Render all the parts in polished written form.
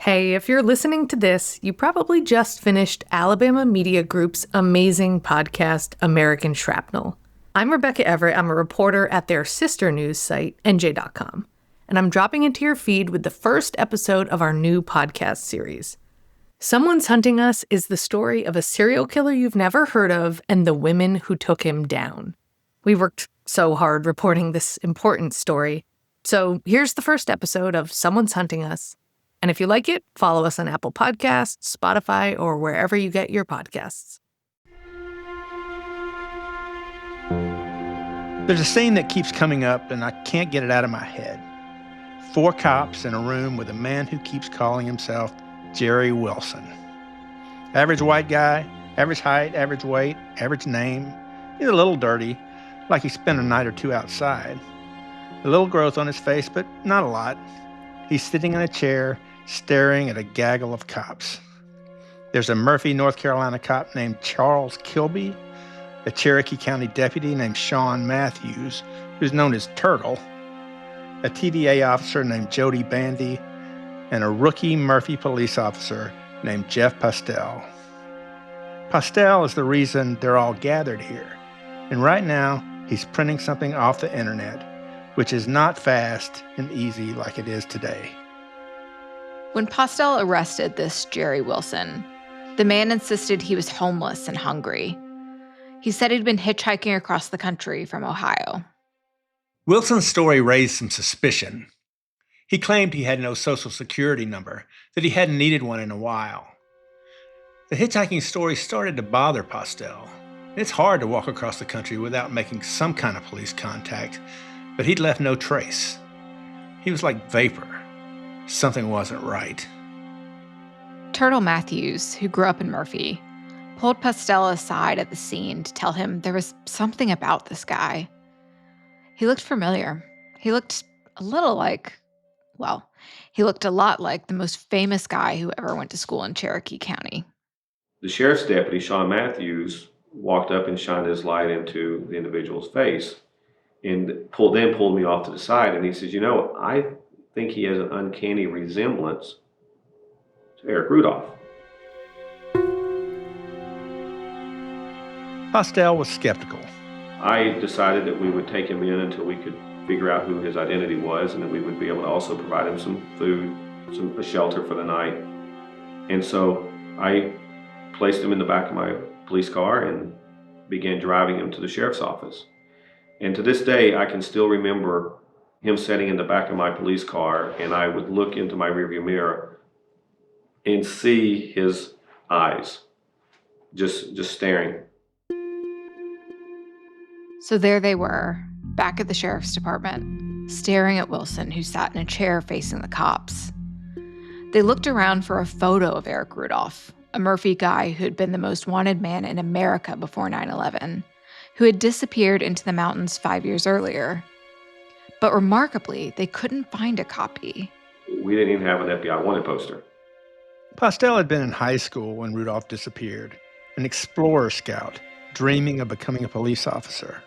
Hey, if you're listening to this, you probably just finished Alabama Media Group's amazing podcast, American Shrapnel. I'm Rebecca Everett. I'm a reporter at their sister news site, NJ.com. And I'm dropping into your feed with the first episode of our new podcast series. Someone's Hunting Us is the story of a serial killer you've never heard of and the women who took him down. We worked so hard reporting this important story. So here's the first episode of Someone's Hunting Us. And if you like it, follow us on Apple Podcasts, Spotify, or wherever you get your podcasts. There's a scene that keeps coming up, and I can't get it out of my head. 4 cops in a room with a man who keeps calling himself Jerry Wilson. Average white guy, average height, average weight, average name. He's a little dirty, like he spent a night or two outside. A little growth on his face, but not a lot. He's sitting in a chair, staring at a gaggle of cops. There's a Murphy, North Carolina cop named Charles Kilby, a Cherokee County deputy named Sean Matthews, who's known as Turtle, a TVA officer named Jody Bandy, and a rookie Murphy police officer named Jeff Postell. Postell is the reason they're all gathered here, and right now he's printing something off the internet, which is not fast and easy like it is today. When Postell arrested this Jerry Wilson, the man insisted he was homeless and hungry. He said he'd been hitchhiking across the country from Ohio. Wilson's story raised some suspicion. He claimed he had no social security number, that he hadn't needed one in a while. The hitchhiking story started to bother Postell. It's hard to walk across the country without making some kind of police contact, but he'd left no trace. He was like vapor. Something wasn't right. Turtle Matthews, who grew up in Murphy, pulled Postell aside at the scene to tell him there was something about this guy. He looked familiar. He looked a lot like the most famous guy who ever went to school in Cherokee County. The sheriff's deputy, Sean Matthews, walked up and shined his light into the individual's face and pulled me off to the side, and he says, I think he has an uncanny resemblance to Eric Rudolph. Postell was skeptical. I decided that we would take him in until we could figure out who his identity was, and that we would be able to also provide him some food, a shelter for the night. And so I placed him in the back of my police car and began driving him to the sheriff's office. And to this day, I can still remember him sitting in the back of my police car, and I would look into my rearview mirror and see his eyes just staring. So there they were, back at the sheriff's department, staring at Wilson, who sat in a chair facing the cops. They looked around for a photo of Eric Rudolph, a Murphy guy who had been the most wanted man in America before 9/11, who had disappeared into the mountains 5 years earlier. But remarkably, they couldn't find a copy. We didn't even have an FBI wanted poster. Postell had been in high school when Rudolph disappeared, an explorer scout, dreaming of becoming a police officer.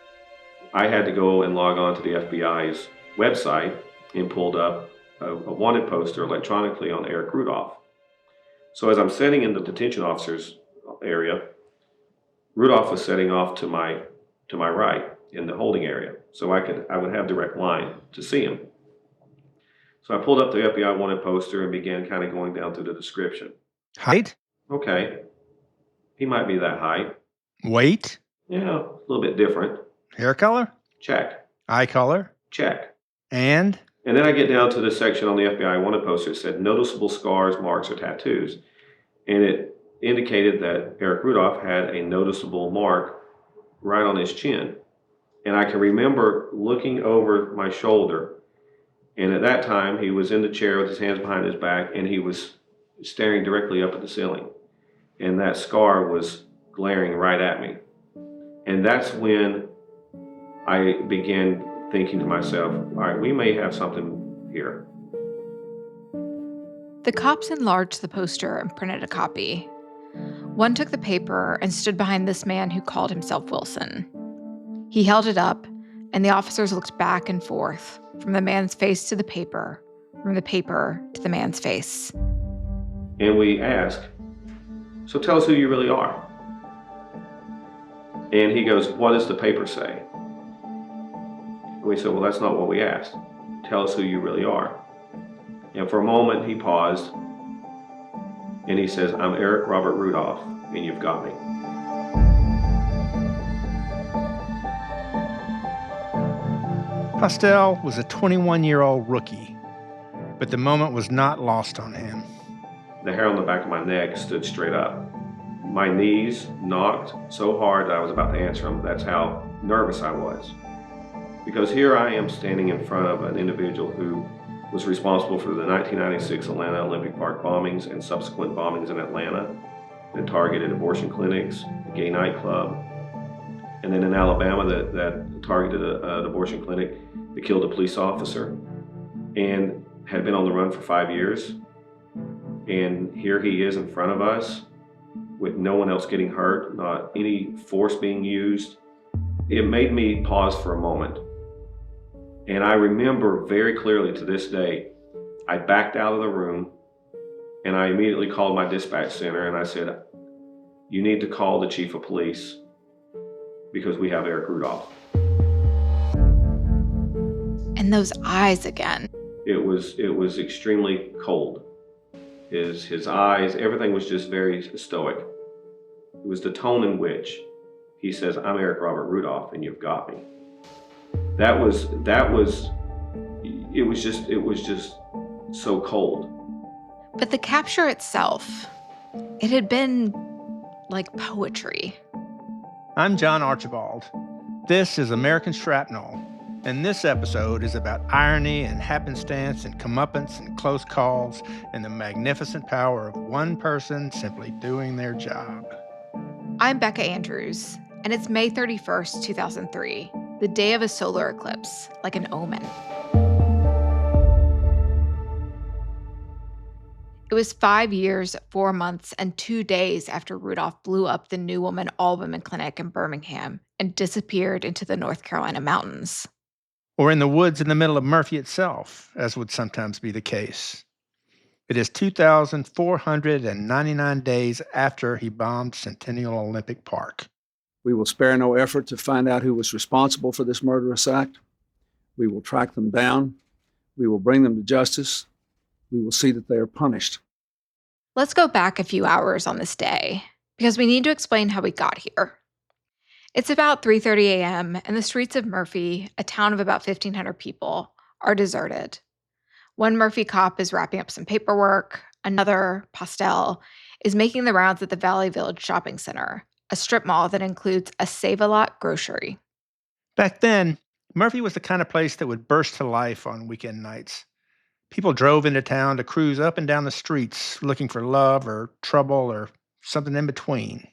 I had to go and log on to the FBI's website and pulled up a wanted poster electronically on Eric Rudolph. So as I'm sitting in the detention officer's area, Rudolph was sitting off to my right in the holding area, so I would have direct line to see him. So I pulled up the FBI wanted poster and began kind of going down through the description. Height? Okay, he might be that height. Weight? Yeah, a little bit different. Hair color? Check. Eye color? Check. And then I get down to the section on the FBI wanted poster that said noticeable scars, marks, or tattoos. And it indicated that Eric Rudolph had a noticeable mark right on his chin. And I can remember looking over my shoulder, and at that time he was in the chair with his hands behind his back, and he was staring directly up at the ceiling. And that scar was glaring right at me. And that's when I began thinking to myself, all right, we may have something here. The cops enlarged the poster and printed a copy. One took the paper and stood behind this man who called himself Wilson. He held it up, and the officers looked back and forth, from the man's face to the paper, from the paper to the man's face. And we ask, so tell us who you really are. And he goes, what does the paper say? And we said, well, that's not what we asked. Tell us who you really are. And for a moment, he paused, and he says, I'm Eric Robert Rudolph, and you've got me. Postell was a 21-year-old rookie, but the moment was not lost on him. The hair on the back of my neck stood straight up. My knees knocked so hard that I was about to answer them. That's how nervous I was. Because here I am standing in front of an individual who was responsible for the 1996 Atlanta Olympic Park bombings and subsequent bombings in Atlanta that targeted abortion clinics, a gay nightclub, and then in Alabama that targeted an abortion clinic that killed a police officer and had been on the run for 5 years. And here he is in front of us with no one else getting hurt, not any force being used. It made me pause for a moment. And I remember very clearly to this day, I backed out of the room and I immediately called my dispatch center and I said, you need to call the chief of police because we have Eric Rudolph. And those eyes again. It was extremely cold. His eyes, everything was just very stoic. It was the tone in which he says, I'm Eric Robert Rudolph and you've got me. It was just so cold. But the capture itself, it had been like poetry. I'm John Archibald. This is American Shrapnel, and this episode is about irony and happenstance and comeuppance and close calls and the magnificent power of one person simply doing their job. I'm Becca Andrews, and it's May 31st, 2003, the day of a solar eclipse, like an omen. It was 5 years, 4 months, and 2 days after Rudolph blew up the New Woman All-Women Clinic in Birmingham and disappeared into the North Carolina mountains. Or in the woods in the middle of Murphy itself, as would sometimes be the case. It is 2,499 days after he bombed Centennial Olympic Park. We will spare no effort to find out who was responsible for this murderous act. We will track them down. We will bring them to justice. We will see that they are punished. Let's go back a few hours on this day, because we need to explain how we got here. It's about 3:30 a.m., and the streets of Murphy, a town of about 1,500 people, are deserted. One Murphy cop is wrapping up some paperwork. Another, Postell, is making the rounds at the Valley Village Shopping Center, a strip mall that includes a Save-A-Lot grocery. Back then, Murphy was the kind of place that would burst to life on weekend nights. People drove into town to cruise up and down the streets looking for love or trouble or something in between.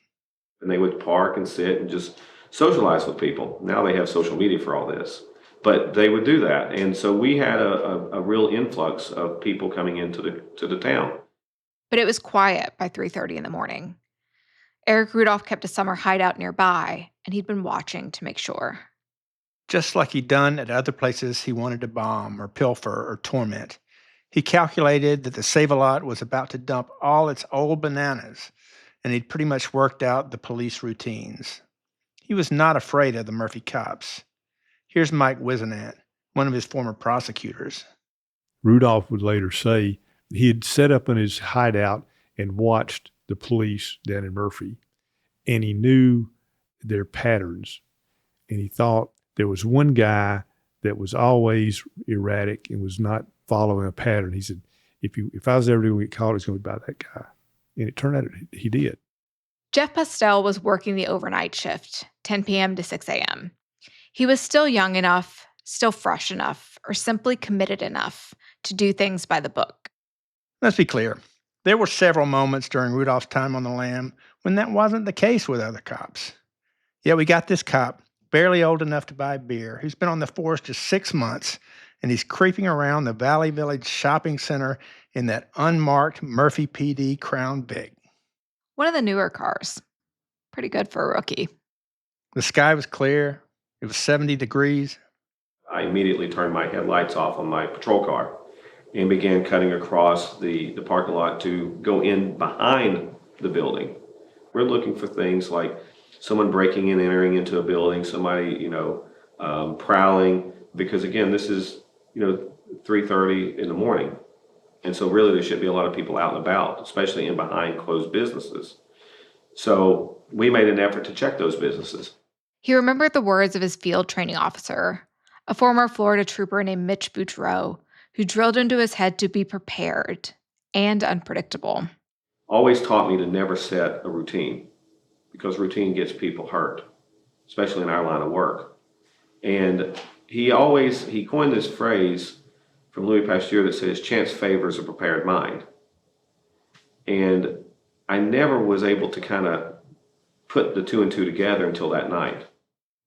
And they would park and sit and just socialize with people. Now they have social media for all this. But they would do that. And so we had a real influx of people coming into the town. But it was quiet by 3:30 in the morning. Eric Rudolph kept a summer hideout nearby, and he'd been watching to make sure. Just like he'd done at other places he wanted to bomb or pilfer or torment. He calculated that the Save-A-Lot was about to dump all its old bananas, and he'd pretty much worked out the police routines. He was not afraid of the Murphy cops. Here's Mike Wisenant, one of his former prosecutors. Rudolph would later say he had set up in his hideout and watched the police down in Murphy, and he knew their patterns, and he thought there was one guy that was always erratic and was not following a pattern. He said, if I was ever going to get caught, it's going to be by that guy. And it turned out he did. Jeff Postell was working the overnight shift, 10 p.m. to 6 a.m. He was still young enough, still fresh enough, or simply committed enough to do things by the book. Let's be clear. There were several moments during Rudolph's time on the lam when that wasn't the case with other cops. Yet we got this cop, barely old enough to buy beer, who's been on the force just 6 months, and he's creeping around the Valley Village Shopping Center in that unmarked Murphy PD Crown Vic. One of the newer cars. Pretty good for a rookie. The sky was clear. It was 70 degrees. I immediately turned my headlights off on my patrol car. and began cutting across the parking lot to go in behind the building. We're looking for things like someone breaking and entering into a building, somebody, prowling, because again, this is, 3:30 in the morning. And so really there should be a lot of people out and about, especially in behind closed businesses. So we made an effort to check those businesses. He remembered the words of his field training officer, a former Florida trooper named Mitch Boudreaux, who drilled into his head to be prepared and unpredictable. Always taught me to never set a routine, because routine gets people hurt, especially in our line of work. And he coined this phrase from Louis Pasteur that says, chance favors a prepared mind. And I never was able to kind of put the two and two together until that night.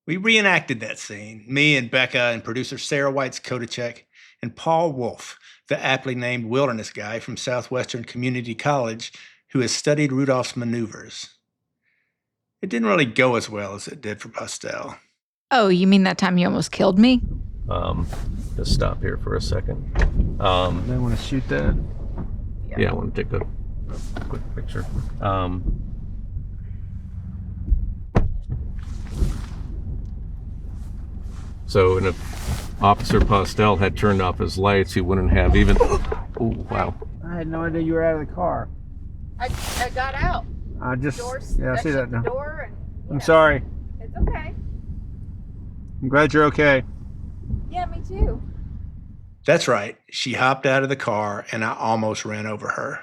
We reenacted that scene, me and Becca and producer Sarah Whites-Koditscheck and Paul Wolf, the aptly named wilderness guy from Southwestern Community College who has studied Rudolph's maneuvers. It didn't really go as well as it did for Postell. Oh, you mean that time you almost killed me? Just stop here for a second. They want to shoot that? Yeah, I want to take a quick picture. So, and if Officer Postell had turned off his lights, he wouldn't have even... Oh, wow. I had no idea you were out of the car. I got out. I just, Doors, yeah, I see that now. Door and, yeah. I'm sorry. It's okay. I'm glad you're okay. Yeah, me too. That's right. She hopped out of the car and I almost ran over her.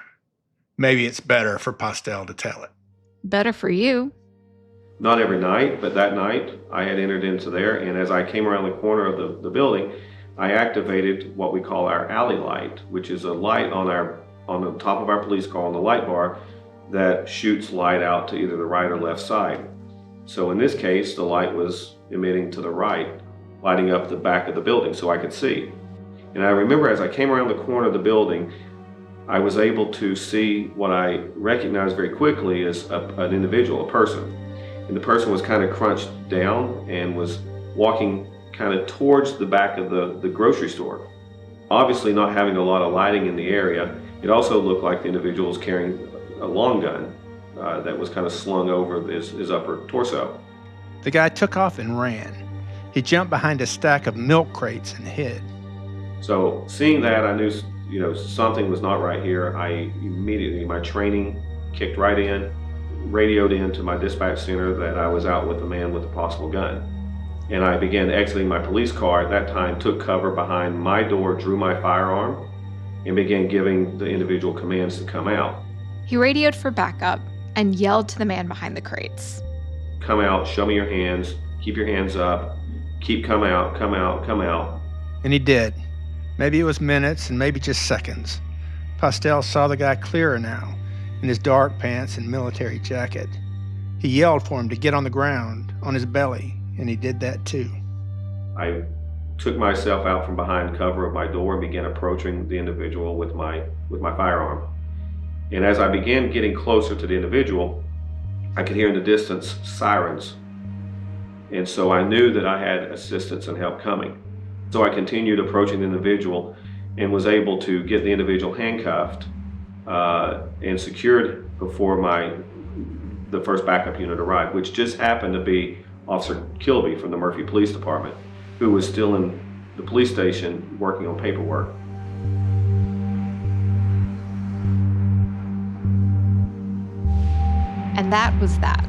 Maybe it's better for Postell to tell it. Better for you. Not every night, but that night I had entered into there, and as I came around the corner of the building, I activated what we call our alley light, which is a light on the top of our police car on the light bar that shoots light out to either the right or left side. So in this case, the light was emitting to the right, lighting up the back of the building so I could see. And I remember as I came around the corner of the building, I was able to see what I recognized very quickly as an individual, a person. And the person was kind of crunched down and was walking kind of towards the back of the grocery store. Obviously not having a lot of lighting in the area, it also looked like the individual was carrying a long gun that was kind of slung over his upper torso. The guy took off and ran. He jumped behind a stack of milk crates and hid. So seeing that, I knew something was not right here. I immediately, my training kicked right in, radioed into my dispatch center that I was out with a man with a possible gun. And I began exiting my police car at that time, took cover behind my door, drew my firearm, and began giving the individual commands to come out. He radioed for backup and yelled to the man behind the crates. Come out, show me your hands, keep your hands up, come out, come out, come out. And he did. Maybe it was minutes and maybe just seconds. Postell saw the guy clearer now, in his dark pants and military jacket. He yelled for him to get on the ground, on his belly, and he did that too. I took myself out from behind cover of my door and began approaching the individual with my firearm. And as I began getting closer to the individual, I could hear in the distance sirens. And so I knew that I had assistance and help coming. So I continued approaching the individual and was able to get the individual handcuffed and secured before the first backup unit arrived, which just happened to be Officer Kilby from the Murphy Police Department, who was still in the police station working on paperwork. And that was that.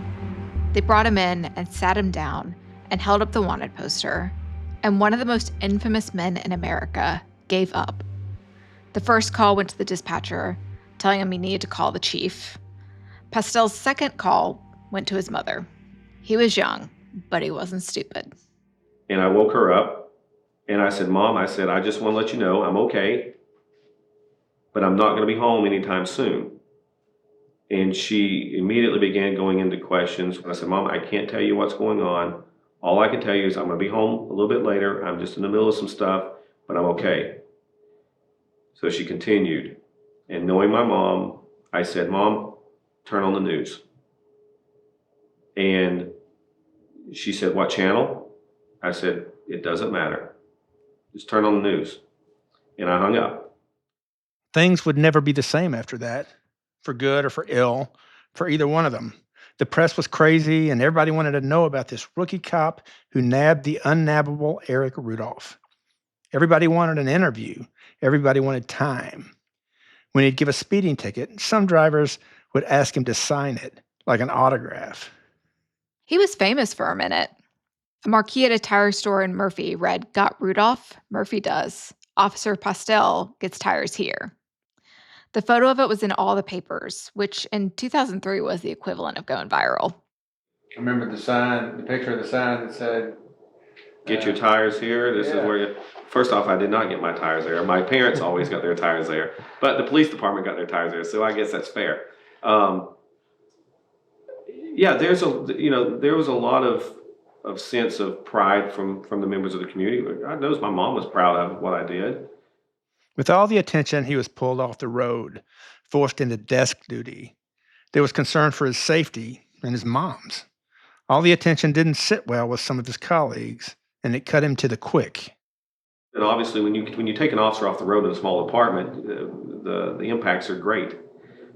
They brought him in and sat him down and held up the wanted poster, and one of the most infamous men in America gave up. The first call went to the dispatcher, telling him he needed to call the chief. Postell's second call went to his mother. He was young, but he wasn't stupid. And I woke her up and I said, Mom, I just want to let you know I'm okay, but I'm not going to be home anytime soon. And she immediately began going into questions. I said, Mom, I can't tell you what's going on. All I can tell you is I'm going to be home a little bit later. I'm just in the middle of some stuff, but I'm okay. So she continued. And knowing my mom, I said, Mom, turn on the news. And she said, what channel? I said, it doesn't matter. Just turn on the news. And I hung up. Things would never be the same after that, for good or for ill, for either one of them. The press was crazy, and everybody wanted to know about this rookie cop who nabbed the unnabbable Eric Rudolph. Everybody wanted an interview. Everybody wanted time. When he'd give a speeding ticket, some drivers would ask him to sign it, like an autograph. He was famous for a minute. A marquee at a tire store in Murphy read, "Got Rudolph? Murphy does. Officer Postell gets tires here." The photo of it was in all the papers, which in 2003 was the equivalent of going viral. I remember the picture of the sign that said, Get your tires here. This is where you... First off, I did not get my tires there. My parents always got their tires there, but the police department got their tires there, so I guess that's fair. There was a lot of sense of pride from the members of the community. God knows my mom was proud of what I did. With all the attention, he was pulled off the road, forced into desk duty. There was concern for his safety and his mom's. All the attention didn't sit well with some of his colleagues, and it cut him to the quick. And obviously, when you take an officer off the road in a small department, the impacts are great.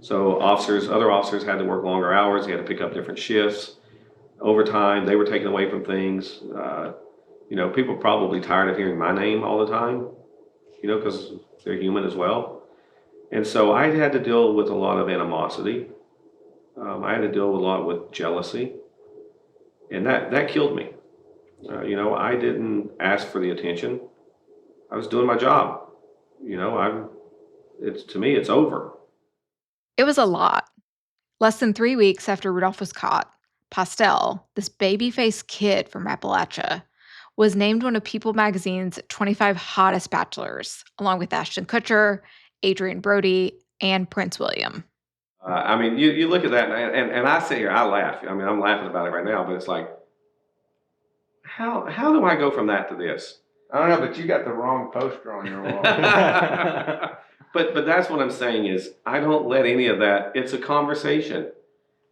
So other officers had to work longer hours. They had to pick up different shifts. Overtime, they were taken away from things. People are probably tired of hearing my name all the time, because they're human as well. And so I had to deal with a lot of animosity. I had to deal with a lot with jealousy. And that killed me. I didn't ask for the attention. I was doing my job. To me, it's over. It was a lot. Less than 3 weeks after Rudolph was caught, Postell, this baby-faced kid from Appalachia, was named one of People magazine's 25 hottest bachelors, along with Ashton Kutcher, Adrian Brody, and Prince William. You look at that, and I sit here, I laugh. I'm laughing about it right now, but it's like, how do I go from that to this? I don't know, but you got the wrong poster on your wall. But that's what I'm saying is, I don't let any of that. It's a conversation.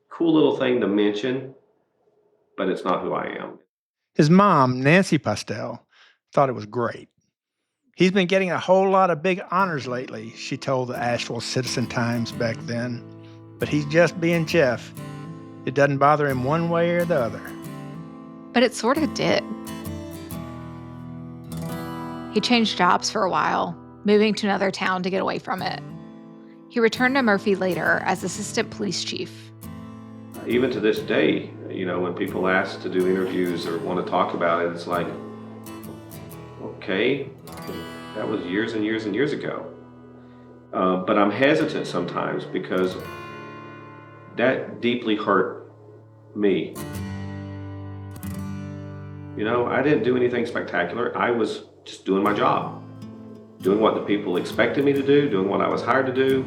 Cool little thing to mention, but it's not who I am. His mom, Nancy Postell, thought it was great. He's been getting a whole lot of big honors lately, she told the Asheville Citizen-Times back then. But he's just being Jeff. It doesn't bother him one way or the other. But it sort of did. He changed jobs for a while, moving to another town to get away from it. He returned to Murphy later as assistant police chief. Even to this day, when people ask to do interviews or want to talk about it, it's like, okay, that was years and years and years ago. But I'm hesitant sometimes because that deeply hurt me. I didn't do anything spectacular. I was just doing my job, doing what the people expected me to do, doing what I was hired to do,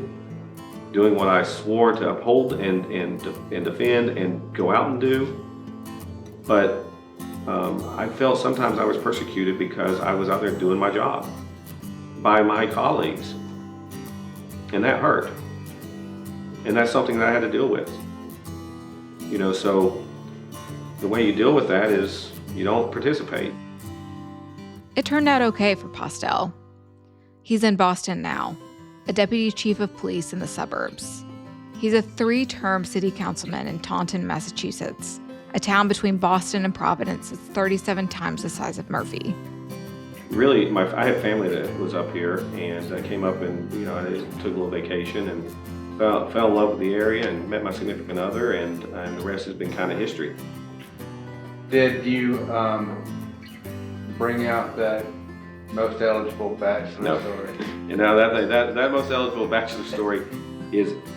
doing what I swore to uphold and defend and go out and do. But I felt sometimes I was persecuted because I was out there doing my job by my colleagues. And that hurt. And that's something that I had to deal with. So the way you deal with that is you don't participate. It turned out okay for Postell. He's in Boston now, a deputy chief of police in the suburbs. He's a 3-term city councilman in Taunton, Massachusetts, a town between Boston and Providence that's 37 times the size of Murphy. Really, I have family that was up here, and I came up and I took a little vacation and fell in love with the area and met my significant other, and the rest has been kind of history. Did you bring out that most eligible bachelor story? And now that most eligible bachelor story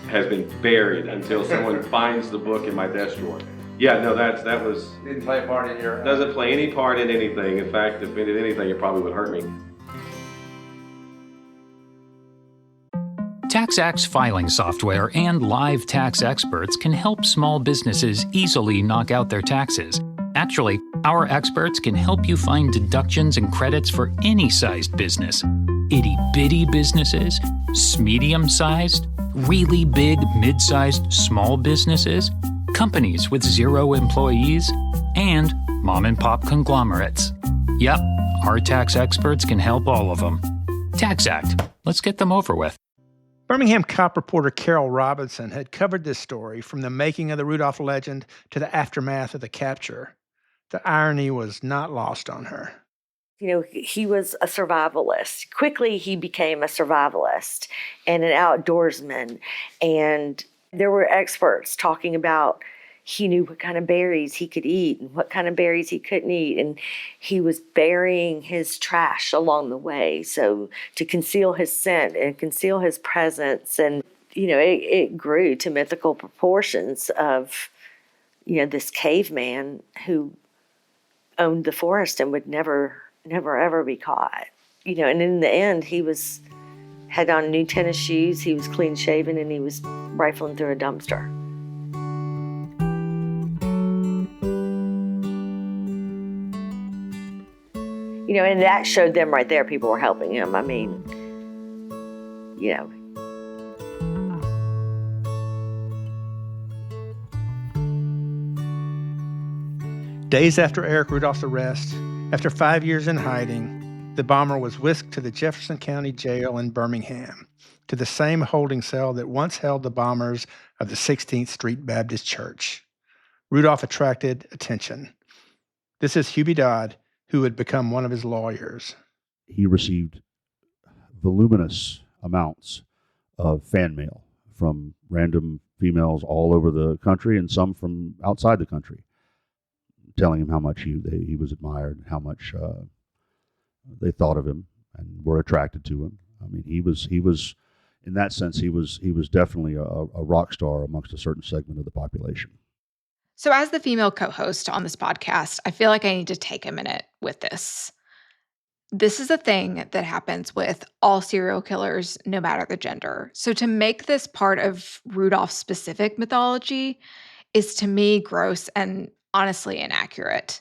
has been buried until someone finds the book in my desk drawer. Yeah, no, that was... Didn't play a part in your... Doesn't play any part in anything. In fact, if it did anything, it probably would hurt me. TaxAct's filing software and live tax experts can help small businesses easily knock out their taxes. Actually, our experts can help you find deductions and credits for any sized business. Itty-bitty businesses, medium-sized, really big, mid-sized, small businesses, companies with 0 employees, and mom-and-pop conglomerates. Yep, our tax experts can help all of them. TaxAct. Let's get them over with. Birmingham cop reporter Carol Robinson had covered this story from the making of the Rudolph legend to the aftermath of the capture. The irony was not lost on her. You know, he was a survivalist. Quickly, he became a survivalist and an outdoorsman. And there were experts talking about he knew what kind of berries he could eat and what kind of berries he couldn't eat. And he was burying his trash along the way, so to conceal his scent and conceal his presence. And, you know, it grew to mythical proportions of, you know, this caveman who owned the forest and would never ever be caught. You know, and in the end, he had on new tennis shoes, he was clean shaven, and he was rifling through a dumpster. You know, and that showed them right there, people were helping him. I mean, you know. Days after Eric Rudolph's arrest, after 5 years in hiding, the bomber was whisked to the Jefferson County Jail in Birmingham, to the same holding cell that once held the bombers of the 16th Street Baptist Church. Rudolph attracted attention. This is Hubie Dodd, who had become one of his lawyers. He received voluminous amounts of fan mail from random females all over the country and some from outside the country, telling him how much he was admired, how much they thought of him and were attracted to him. I mean, he was in that sense, he was definitely a rock star amongst a certain segment of the population. So as the female co-host on this podcast, I feel like I need to take a minute with this. This is a thing that happens with all serial killers, no matter the gender. So to make this part of Rudolph's specific mythology is, to me, gross and honestly inaccurate.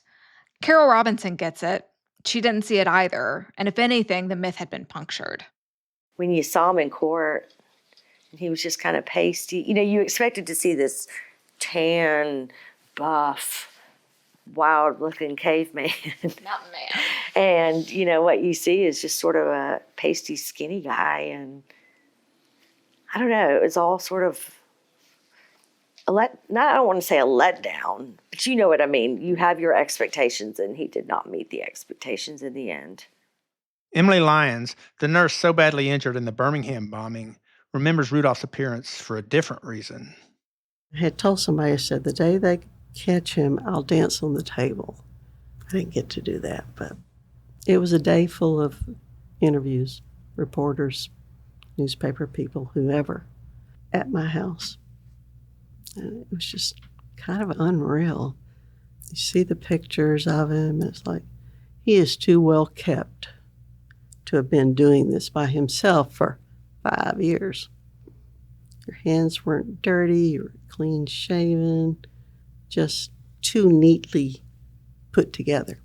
Carol Robinson gets it. She didn't see it either. And if anything, the myth had been punctured. When you saw him in court, he was just kind of pasty. You know, you expected to see this tan, buff, wild-looking caveman. Mountain man. And, you know, what you see is just sort of a pasty, skinny guy. And I don't know, it was all sort of I don't want to say a letdown, but you know what I mean. You have your expectations, and he did not meet the expectations in the end. Emily Lyons, the nurse so badly injured in the Birmingham bombing, remembers Rudolph's appearance for a different reason. I had told somebody, I said, the day they catch him, I'll dance on the table. I didn't get to do that, but it was a day full of interviews, reporters, newspaper people, whoever, at my house. And it was just kind of unreal. You see the pictures of him, and it's like, he is too well kept to have been doing this by himself for 5 years. Your hands weren't dirty, you were clean shaven, just too neatly put together.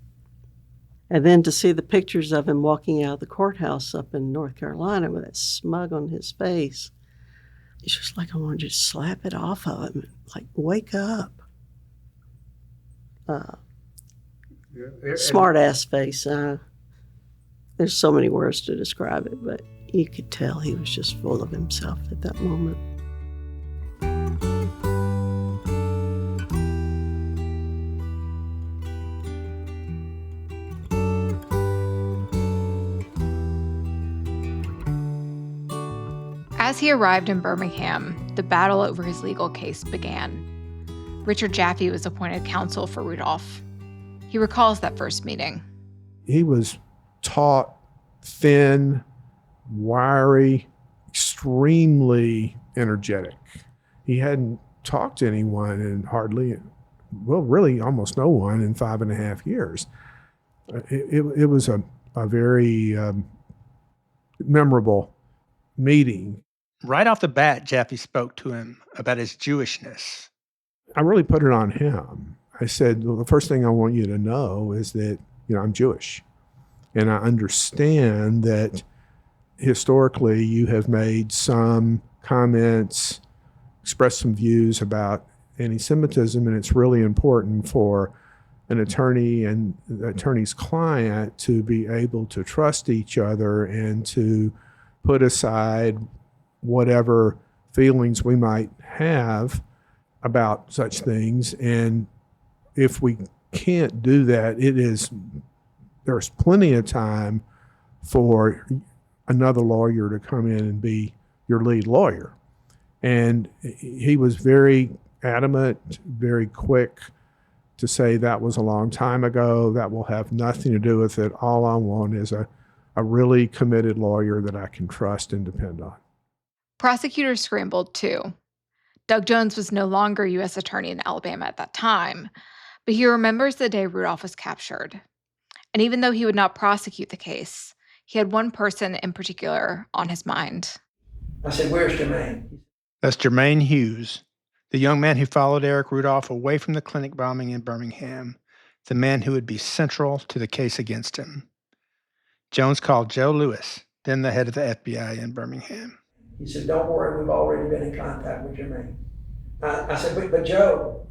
And then to see the pictures of him walking out of the courthouse up in North Carolina with that smug on his face, it's just like I wanted to just slap it off of him, like, wake up. Smart ass face. There's so many words to describe it, but you could tell he was just full of himself at that moment. As he arrived in Birmingham, the battle over his legal case began. Richard Jaffe was appointed counsel for Rudolph. He recalls that first meeting. He was taut, thin, wiry, extremely energetic. He hadn't talked to anyone in really almost no one in 5.5 years. It was a very memorable meeting. Right off the bat, Jaffe spoke to him about his Jewishness. I really put it on him. I said, well, the first thing I want you to know is that, I'm Jewish. And I understand that historically you have made some comments, expressed some views about anti-Semitism, and it's really important for an attorney and the attorney's client to be able to trust each other and to put aside whatever feelings we might have about such things. And if we can't do that, there's plenty of time for another lawyer to come in and be your lead lawyer. And he was very adamant, very quick to say that was a long time ago. That will have nothing to do with it. All I want is a really committed lawyer that I can trust and depend on. Prosecutors scrambled too. Doug Jones was no longer U.S. Attorney in Alabama at that time, but he remembers the day Rudolph was captured. And even though he would not prosecute the case, he had one person in particular on his mind. I said, "Where's Jermaine?" That's Jermaine Hughes, the young man who followed Eric Rudolph away from the clinic bombing in Birmingham, the man who would be central to the case against him. Jones called Joe Lewis, then the head of the FBI in Birmingham. He said, "Don't worry, we've already been in contact with Jermaine." I said, but Joe,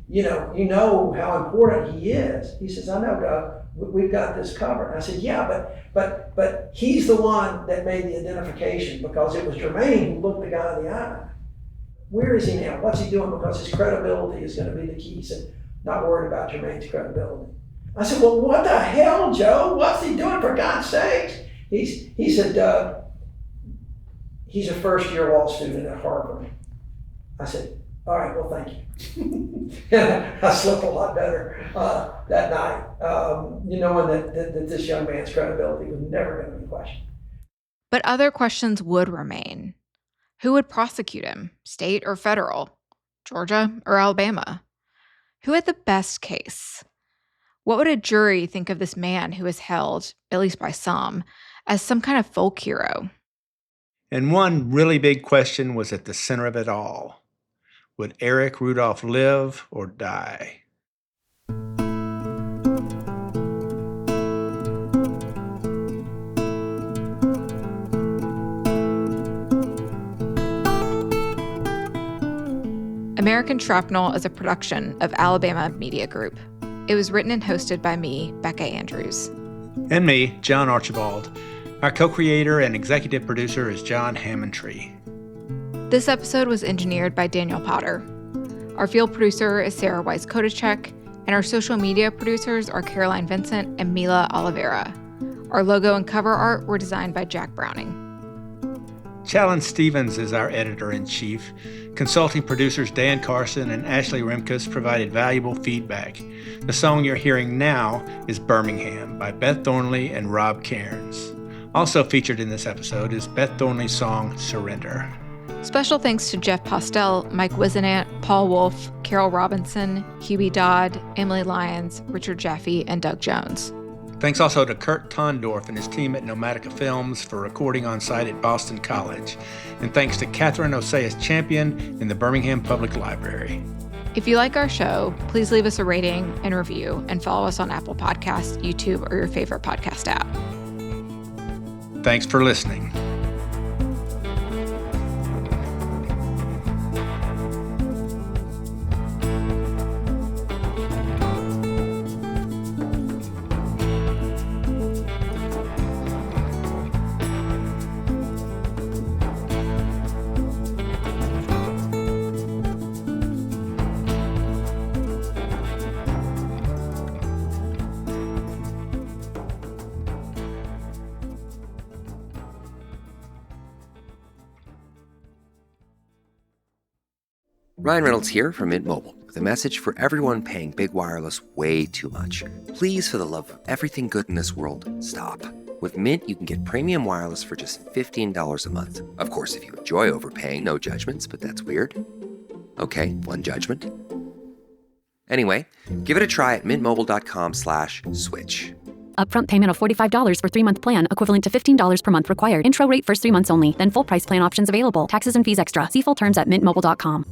you know how important he is. He says, "I know, Doug, we've got this covered." I said, "Yeah, but he's the one that made the identification because it was Jermaine who looked the guy in the eye. Where is he now? What's he doing? Because his credibility is going to be the key." He said, "Not worried about Jermaine's credibility." I said, "Well, what the hell, Joe? What's he doing, for God's sakes?" He said, "Doug, he's a first-year law student at Harvard." I said, "All right, well, thank you." I slept a lot better that night, knowing that this young man's credibility was never going to be questioned. But other questions would remain. Who would prosecute him, state or federal, Georgia or Alabama? Who had the best case? What would a jury think of this man who is held, at least by some, as some kind of folk hero? And one really big question was at the center of it all. Would Eric Rudolph live or die? American Shrapnel is a production of Alabama Media Group. It was written and hosted by me, Becca Andrews. And me, John Archibald. Our co-creator and executive producer is John Hammontree. This episode was engineered by Daniel Potter. Our field producer is Sarah Whites-Koditscheck, and our social media producers are Caroline Vincent and Mila Olivera. Our logo and cover art were designed by Jack Browning. Challen Stevens is our editor-in-chief. Consulting producers Dan Carson and Ashley Remkus provided valuable feedback. The song you're hearing now is Birmingham by Beth Thornley and Rob Cairns. Also featured in this episode is Beth Thornley's song Surrender. Special thanks to Jeff Postell, Mike Wisenant, Paul Wolf, Carol Robinson, Hubie Dodd, Emily Lyons, Richard Jaffe, and Doug Jones. Thanks also to Kurt Tondorf and his team at Nomatica Films for recording on site at Boston College. And thanks to Catherine Oseas Champion in the Birmingham Public Library. If you like our show, please leave us a rating and review and follow us on Apple Podcasts, YouTube, or your favorite podcast app. Thanks for listening. Ryan Reynolds here from Mint Mobile with a message for everyone paying big wireless way too much. Please, for the love of everything good in this world, stop. With Mint, you can get premium wireless for just $15 a month. Of course, if you enjoy overpaying, no judgments, but that's weird. Okay, one judgment. Anyway, give it a try at mintmobile.com/switch. Upfront payment of $45 for 3-month plan, equivalent to $15 per month required. Intro rate first 3 months only, then full price plan options available. Taxes and fees extra. See full terms at mintmobile.com.